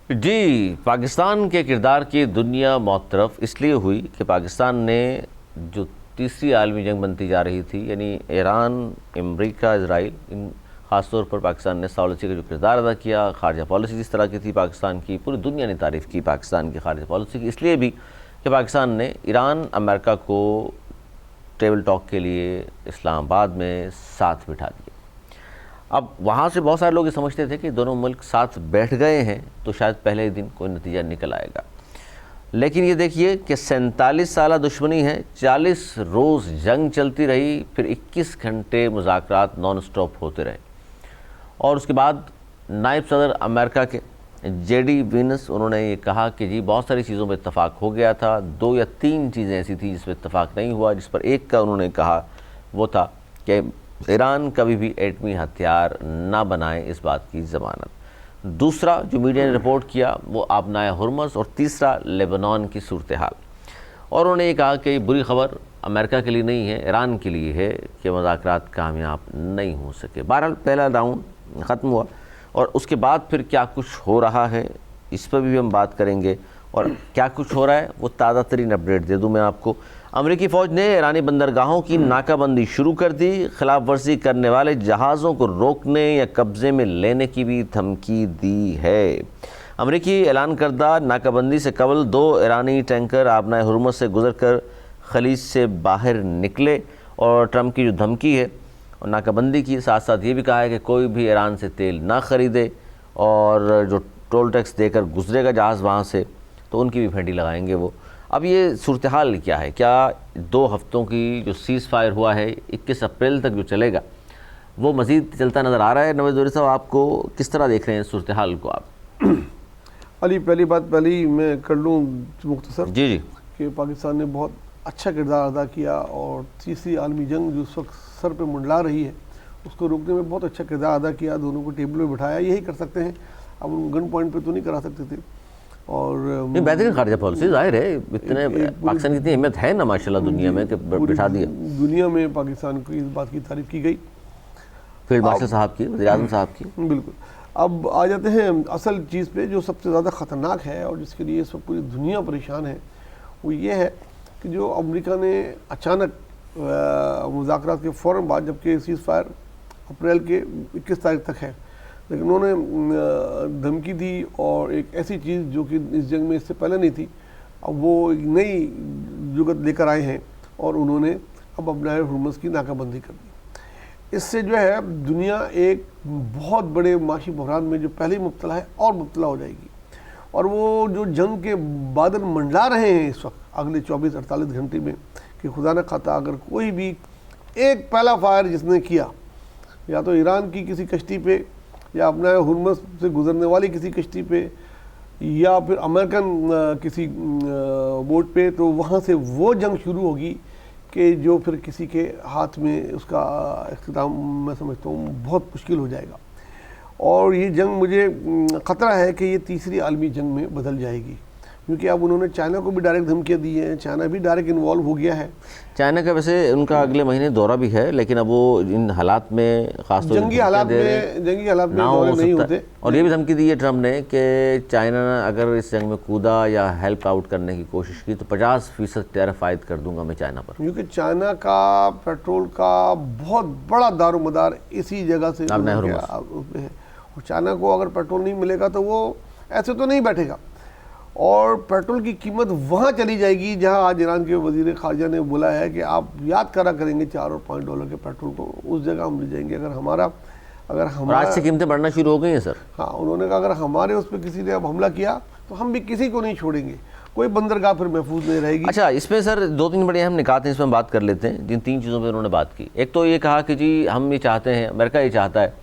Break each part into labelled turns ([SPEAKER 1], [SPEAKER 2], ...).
[SPEAKER 1] जी, पाकिस्तान के किरदार की दुनिया मौतरफ इसलिए हुई कि पाकिस्तान ने जो तीसरी आलमी जंग बनती जा रही थी, यानी ईरान, अमेरिका, इजराइल, इन ख़ास तौर पर पाकिस्तान ने पॉलिसी का जो किरदार अदा किया, खारजा पॉलिसी जिस तरह की थी पाकिस्तान की, पूरी दुनिया ने तारीफ़ की पाकिस्तान की खारजा पॉलिसी की, इसलिए भी कि पाकिस्तान ने ईरान, अमेरिका को टेबल टॉक के लिए इस्लामाबाद में साथ बिठा दिया। अब वहाँ से बहुत सारे लोग ये समझते थे कि दोनों मुल्क साथ बैठ गए हैं तो शायद पहले ही दिन कोई नतीजा निकल आएगा, लेकिन ये देखिए कि 47 साल दुश्मनी है, 40 रोज़ जंग चलती रही, फिर 21 घंटे मुज़ाकरात नॉन स्टॉप होते रहे और उसके बाद नायब सदर अमेरिका के जेडी वेंस उन्होंने ये कहा कि जी बहुत सारी चीज़ों पर इत्तफाक हो गया था, 2 या 3 चीज़ें ऐसी थी जिस पर इत्तफाक नहीं हुआ, जिस पर एक का उन्होंने कहा वो था कि ईरान कभी भी एटमी हथियार ना बनाए, इस बात की ज़मानत। दूसरा जो मीडिया ने रिपोर्ट किया वो आबनाए हुर्मुज़, और तीसरा लेबनान की सूरत हाल। और उन्होंने ये कहा कि बुरी ख़बर अमेरिका के लिए नहीं है, ईरान के लिए है कि मुज़ाकरात कामयाब नहीं हो सके। बहरहाल पहला राउंड ख़त्म हुआ और उसके बाद फिर क्या कुछ हो रहा है इस पर भी हम बात करेंगे, और क्या कुछ हो रहा है वो ताज़ा तरीन अपडेट दे दूँ मैं आपको। अमेरिकी फ़ौज ने ईरानी बंदरगाहों की नाकाबंदी शुरू कर दी, खिलाफ वर्जी करने वाले जहाज़ों को रोकने या कब्ज़े में लेने की भी धमकी दी है। अमेरिकी ऐलान करदा नाकाबंदी से कबल 2 ईरानी टैंकर आबनाए हुर्मुज़ से गुजरकर खलीज से बाहर निकले, और ट्रंप की जो धमकी है और नाकाबंदी की साथ साथ ये भी कहा है कि कोई भी ईरान से तेल ना ख़रीदे, और जो टोल टैक्स देकर गुजरेगा जहाज़ वहाँ से तो उनकी भी फेंटी लगाएंगे वो। अब ये सूरत हाल क्या है? क्या 2 हफ्तों की जो सीज़ फायर हुआ है 21 अप्रैल तक जो चलेगा वो मज़ीद चलता नज़र आ रहा है? नवाज़ ज़ोहरी साहब, आपको किस तरह देख रहे हैं सूरत हाल को आप?
[SPEAKER 2] अली, पहली बात पहले मैं कर लूँ मुख्तसर
[SPEAKER 1] जी जी
[SPEAKER 2] कि पाकिस्तान ने बहुत अच्छा किरदार अदा किया, और तीसरी आलमी जंग जो उस वक्त सर पे मंडला रही है उसको रोकने में बहुत अच्छा किरदार अदा किया। दोनों को टेबल पे बिठाया, यही कर सकते हैं। अब उन गन पॉइंट पे तो नहीं करा सकते थे। और
[SPEAKER 1] बेहतरीन खारजा पॉलिसी जाहिर है, इतने पाकिस्तान की इतनी हिम्मत है ना माशाल्लाह दुनिया में कि बिठा दिया।
[SPEAKER 2] दुनिया में पाकिस्तान की इस बात की तारीफ की गई,
[SPEAKER 1] फील्ड मार्शल साहब की, वज़ीर आज़म साहब की।
[SPEAKER 2] बिल्कुल। अब आ जाते हैं असल चीज़ पे जो सबसे ज़्यादा ख़तरनाक है और जिसके लिए इस वक्त पूरी दुनिया परेशान है, वो ये है कि जो अमेरिका ने अचानक मुज़ाकरात के फ़ौरन बाद, जबकि सीज़ फायर अप्रैल के 21 तारीख तक है, लेकिन उन्होंने धमकी दी और एक ऐसी चीज़ जो कि इस जंग में इससे पहले नहीं थी, अब वो एक नई जुगत लेकर आए हैं और उन्होंने अब आबनाए हुर्मुज़ की नाकाबंदी कर दी। इससे जो है दुनिया एक बहुत बड़े माशी बहरान में जो पहले ही मुब्तला है और मुब्तला हो जाएगी। और वो जो जंग के बादल मंडला रहे हैं इस वक्त अगले 24-48 घंटे में, कि खुदा न खाता अगर कोई भी एक पहला फायर जिसने किया, या तो ईरान की किसी कश्ती पे, या अपना हुर्मुज़ से गुजरने वाली किसी कश्ती पे, या फिर अमेरिकन किसी बोट पे, तो वहाँ से वो जंग शुरू होगी कि जो फिर किसी के हाथ में उसका इख्तिताम मैं समझता हूँ बहुत मुश्किल हो जाएगा। और ये जंग मुझे ख़तरा है कि ये तीसरी आलमी जंग में बदल जाएगी, क्योंकि अब उन्होंने चाइना को भी डायरेक्ट धमकियाँ दी हैं, चाइना भी डायरेक्ट इन्वॉल्व हो गया है।
[SPEAKER 1] चाइना का वैसे उनका अगले महीने दौरा भी है, लेकिन अब वो इन हालात में खासतौर
[SPEAKER 2] जंगी हालात में दौरे नहीं होते।
[SPEAKER 1] और ये भी धमकी दी है ट्रम्प ने कि चाइना अगर इस जंग में कूदा या हेल्प आउट करने की कोशिश की तो 50% टैरिफ आयद कर दूंगा मैं चाइना पर,
[SPEAKER 2] क्योंकि चाइना का पेट्रोल का बहुत बड़ा दारोमदार इसी जगह से है। और चाइना को अगर पेट्रोल नहीं मिलेगा तो वो ऐसे तो नहीं बैठेगा, और पेट्रोल की कीमत वहाँ चली जाएगी जहाँ आज ईरान के वज़ीर ख़ारजा ने बोला है कि आप याद करा करेंगे $4 और $5 के पेट्रोल को, उस जगह हम ले जाएंगे। अगर हमारा
[SPEAKER 1] आज से कीमतें बढ़ना शुरू हो गई हैं सर।
[SPEAKER 2] हाँ, उन्होंने कहा अगर हमारे उस पर किसी ने अब हमला किया तो हम भी किसी को नहीं छोड़ेंगे, कोई बंदरगाह फिर महफूज नहीं रहेगी।
[SPEAKER 1] अच्छा, इसमें सर 2-3 बड़े अहम निकात हैं, इसमें बात कर लेते हैं जिन 3 चीज़ों पर उन्होंने बात की। एक तो ये कहा कि जी हम ये चाहते हैं, अमेरिका ये चाहता है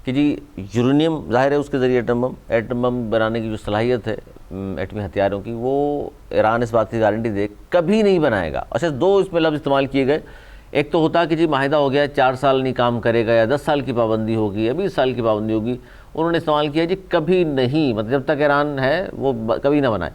[SPEAKER 1] कि जी यूरेनियम ज़ाहिर है उसके ज़रिए एटम बम बनाने की जो सलाहियत है एटमी हथियारों की, वो ईरान इस बात की गारंटी दे कभी नहीं बनाएगा। अच्छा, 2 इसमें लफ्ज़ इस्तेमाल किए गए। एक तो होता कि जी माहिदा हो गया 4 साल नहीं काम करेगा, या 10 साल की पाबंदी होगी, या 20 साल की पाबंदी होगी। उन्होंने इस्तेमाल किया जी कभी नहीं, मतलब जब तक ईरान है वो कभी ना बनाए।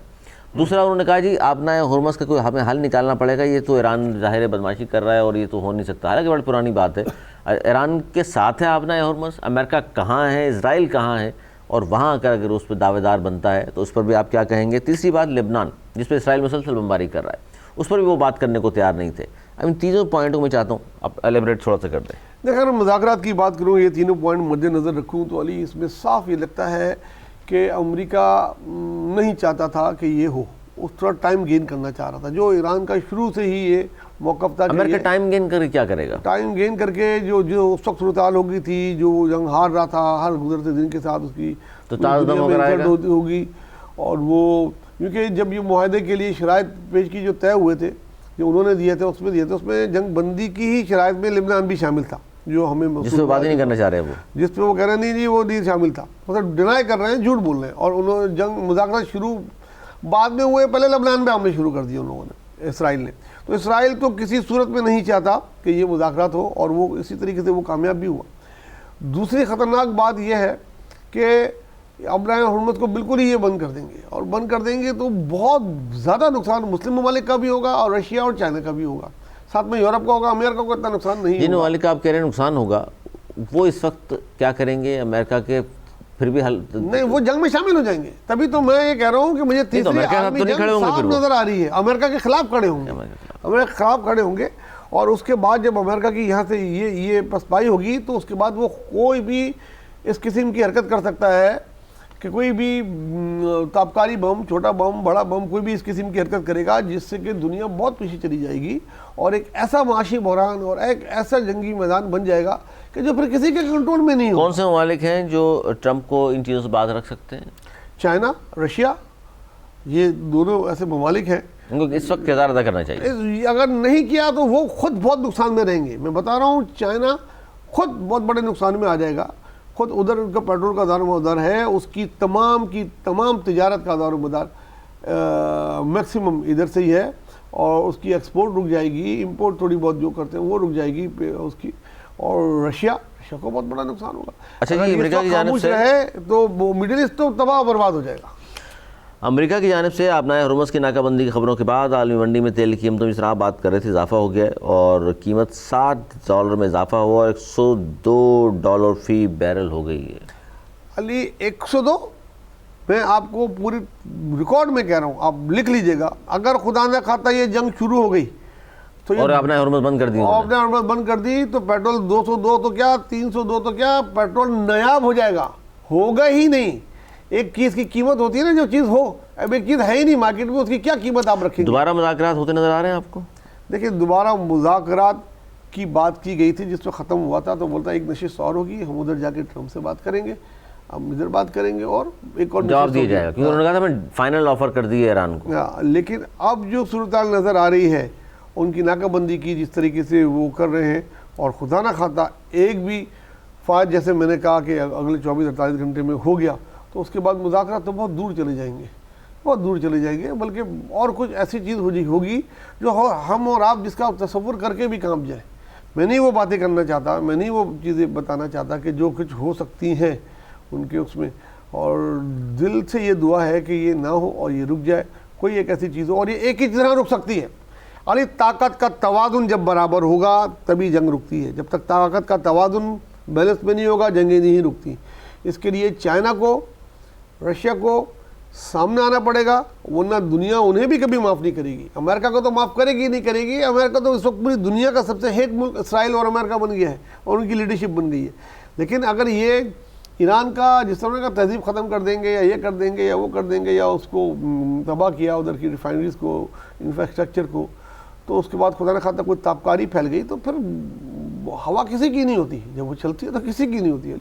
[SPEAKER 1] दूसरा उन्होंने कहा जी आबनाए हुर्मुज़ का कोई हमें हल निकालना पड़ेगा, ये तो ईरान ज़ाहिर बदमाशी कर रहा है और ये तो हो नहीं सकता। हालांकि बड़ी पुरानी बात है, ईरान के साथ है आबनाए हुर्मुज़, अमेरिका कहाँ है, इजराइल कहाँ है, और वहाँ अगर उस पर दावेदार बनता है तो उस पर भी आप क्या कहेंगे? तीसरी बात, लेबनान जिस पर इसराइल मुसलसल बमबारी कर रहा है, उस पर भी वो बात करने को तैयार नहीं थे। इन तीनों पॉइंटों में चाहता हूँ आप एलेबरेट थोड़ा सा कर दें।
[SPEAKER 2] देखिए, अगर मुज़ाकरात की बात करूँ, ये तीनों पॉइंट मद्देनज़र रखूँ तो अली, इसमें साफ ये लगता है कि अमेरिका नहीं चाहता था कि ये हो, उस थोड़ा टाइम गेन करना चाह रहा था। जो ईरान का शुरू से ही ये मौक़िफ़ था।
[SPEAKER 1] अमेरिका टाइम गेन करके क्या करेगा?
[SPEAKER 2] टाइम गेन करके जो उस वक्त सूरत हाल होगी थी, जो जंग हार रहा था हर गुजरते दिन के साथ, उसकी
[SPEAKER 1] तो ताज़दम
[SPEAKER 2] होगी। और वो क्योंकि जब ये मुआहदे के लिए शराइत पेश की जो तय हुए थे, जो उन्होंने दिए थे उसमें जंग बंदी की ही शराइत में लेबनान भी शामिल था, जो हमें
[SPEAKER 1] जिस पे बात ही नहीं करना चाह रहे वो,
[SPEAKER 2] जिस पे वो कह रहे नहीं जी वो नहीं शामिल था, मतलब डिनाई कर रहे हैं, झूठ बोल रहे हैं। और उन्होंने जंग मुज़ाकरात शुरू बाद में हुए, पहले लेबनान पे हमले शुरू कर दिए उन लोगों ने, इसराइल ने। तो इसराइल तो किसी सूरत में नहीं चाहता कि ये मुज़ाकरात हो, और वो इसी तरीके से वो कामयाब भी हुआ। दूसरी ख़तरनाक बात यह है कि अब्राह हुर्मुज़ को बिल्कुल ही ये बंद कर देंगे, और बंद कर देंगे तो बहुत ज़्यादा नुकसान मुस्लिम ममालिक का भी होगा और रशिया और चाइना का भी होगा, साथ में यूरोप का होगा। अमेरिका को इतना नुकसान नहीं
[SPEAKER 1] जिन ममालिक का आप कह रहे हैं नुकसान होगा, वो इस वक्त क्या करेंगे? अमेरिका के फिर भी हल
[SPEAKER 2] नहीं, वो जंग में शामिल हो जाएंगे। तभी तो मैं ये कह रहा हूँ कि मुझे तीसरी आलमी जंग साफ नजर आ रही है। अमेरिका के खिलाफ खड़े होंगे, अमेरिका के खिलाफ खड़े होंगे। और उसके बाद जब अमेरिका की यहाँ से ये पसपाई होगी, तो उसके बाद वो कोई भी इस किस्म की हरकत कर सकता है कि कोई भी ताबकारी बम, छोटा बम, बड़ा बम, कोई भी इस किस्म की हरकत करेगा जिससे कि दुनिया बहुत पीछे चली जाएगी, और एक ऐसा माशी बहरान और एक ऐसा जंगी मैदान बन जाएगा कि जो फिर किसी के कंट्रोल में नहीं हो।
[SPEAKER 1] कौन से ममालिक हैं जो ट्रंप को इन चीज़ों से बात रख सकते हैं?
[SPEAKER 2] चाइना, रशिया, ये दोनों ऐसे ममालिक हैं।
[SPEAKER 1] उनको इस वक्त किरदार अदा करना चाहिए।
[SPEAKER 2] अगर नहीं किया तो वो खुद बहुत नुकसान में रहेंगे। मैं बता रहा हूँ, चाइना खुद बहुत बड़े नुकसान में आ जाएगा। खुद उधर उनका पेट्रोल का दारोमदार है, उसकी तमाम तिजारत का दारोमदार मैक्सिमम इधर से ही है, और उसकी एक्सपोर्ट रुक जाएगी, इंपोर्ट थोड़ी बहुत जो करते हैं वो रुक जाएगी उसकी। और रशिया को बहुत बड़ा नुकसान होगा।
[SPEAKER 1] अच्छा जी, अमेरिका की जानिब से
[SPEAKER 2] है तो वो मिडिल ईस्ट तो तबाह बर्बाद हो जाएगा।
[SPEAKER 1] अमेरिका की जानिब से आबनाए हुर्मुज़ की नाकाबंदी की खबरों के बाद आलमी मंडी में तेल की कीमतों में, जिस तरह आप बात कर रहे थे, इजाफा हो गया और कीमत $60 में इजाफा हुआ और $102 फी बैरल हो गई है।
[SPEAKER 2] अली 102, मैं आपको पूरी रिकॉर्ड में कह रहा हूँ, आप लिख लीजिएगा। अगर खुदा न खाता ये जंग शुरू हो गई तो
[SPEAKER 1] और आपने हुर्मुज़ बंद कर दी,
[SPEAKER 2] आपने हुर्मुज़ बंद कर दी, तो पेट्रोल 202 तो क्या, 302 तो क्या, पेट्रोल नायाब हो जाएगा, होगा ही नहीं। एक चीज़ की कीमत होती है ना, जो चीज़ हो, अब एक चीज़ है ही नहीं मार्केट में, उसकी क्या कीमत आप रखेंगे?
[SPEAKER 1] दोबारा मुज़ाकरात होते नजर आ रहे हैं आपको?
[SPEAKER 2] देखिए, दोबारा मुज़ाकरात की बात की गई थी जिसमें ख़त्म हुआ था, तो बोलता एक नशिस्त और होगी, हम उधर जाके ट्रम्प से बात करेंगे, हम इधर बात करेंगे और एक और
[SPEAKER 1] जवाब दिया जाएगा, क्योंकि उन्होंने कहा था मैं फाइनल ऑफर कर दिए ईरान को।
[SPEAKER 2] लेकिन अब जो सूरत हाल नज़र आ रही है उनकी नाकाबंदी की, जिस तरीके से वो कर रहे हैं, और खुदा ना खाता एक भी फ़ायद, जैसे मैंने कहा कि अगले 24-48 घंटे में हो गया, तो उसके बाद मुज़ाकरात तो बहुत दूर चले जाएंगे, बहुत दूर चले जाएंगे। बल्कि और कुछ ऐसी चीज़ होगी जो हम और आप जिसका तसव्वुर करके भी कांप जाए। मैं नहीं वो बातें करना चाहता, मैं नहीं वो चीज़ें बताना चाहता कि जो कुछ हो सकती हैं उनके उसमें, और दिल से ये दुआ है कि ये ना हो और ये रुक जाए, कोई एक ऐसी चीज़ हो, और ये एक ही तरह रुक सकती है। अरे ताकत का तवाज़ुन जब बराबर होगा तभी जंग रुकती है। जब तक ताकत का तवाज़ुन बैलेंस में नहीं होगा, जंगें नहीं रुकती। इसके लिए चाइना को, रशिया को सामने आना पड़ेगा, वरना दुनिया उन्हें भी कभी माफ़ नहीं करेगी। अमेरिका को तो माफ़ करेगी नहीं करेगी। अमेरिका तो इस वक्त पूरी दुनिया का सबसे हेट मुल्क इसराइल और अमेरिका बन गया है, और उनकी लीडरशिप बन गई है। लेकिन अगर ये ईरान का जिस तरह का तहजीब ख़त्म कर देंगे, या ये कर देंगे या वो कर देंगे, या उसको तबाह किया उधर की रिफाइनरीज़ को, इंफ्रास्ट्रक्चर को, तो उसके बाद खुदा न खाता कोई ताबकारी फैल गई तो फिर हवा किसी की नहीं होती, जब वो चलती है तो किसी की नहीं होती है।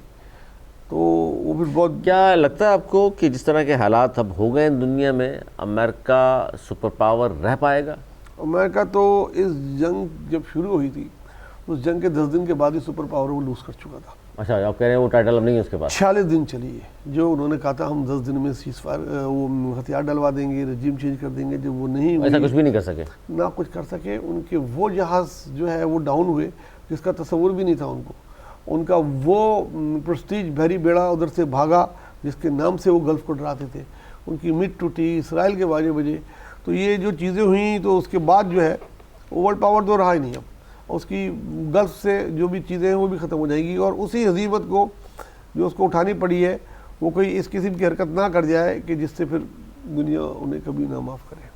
[SPEAKER 2] तो वो फिर बहुत,
[SPEAKER 1] क्या लगता है आपको कि जिस तरह के हालात अब हो गए दुनिया में, अमेरिका सुपर पावर रह पाएगा?
[SPEAKER 2] अमेरिका तो इस जंग जब शुरू हुई थी, उस जंग के 10 दिन के बाद ही सुपर पावर वो लूज़ कर चुका था।
[SPEAKER 1] अच्छा, आप कह रहे हैं वो टाइटल अब नहीं है उसके पास?
[SPEAKER 2] 46 दिन चली है जो उन्होंने कहा था हम 10 दिन में सीज़फायर, वो हथियार डलवा देंगे, रजीम चेंज कर देंगे, जब वो नहीं,
[SPEAKER 1] ऐसा कुछ भी नहीं कर सके,
[SPEAKER 2] ना कुछ कर सके। उनके वो जहाज़ जो है वो डाउन हुए जिसका तस्वुर भी नहीं था उनको। उनका वो प्रेस्टीज बहरी बेड़ा उधर से भागा जिसके नाम से वो गल्फ़ को डराते थे। उनकी मिट टूटी, इसराइल के बाजे बजे। तो ये जो चीज़ें हुई, तो उसके बाद जो है वर्ल्ड पावर तो रहा ही नहीं। अब उसकी गल्फ़ से जो भी चीज़ें हैं वो भी ख़त्म हो जाएगी, और उसी हजीमत को जो उसको उठानी पड़ी है वो कोई इस किस्म की हरकत ना कर जाए कि जिससे फिर दुनिया उन्हें कभी ना माफ़ करे।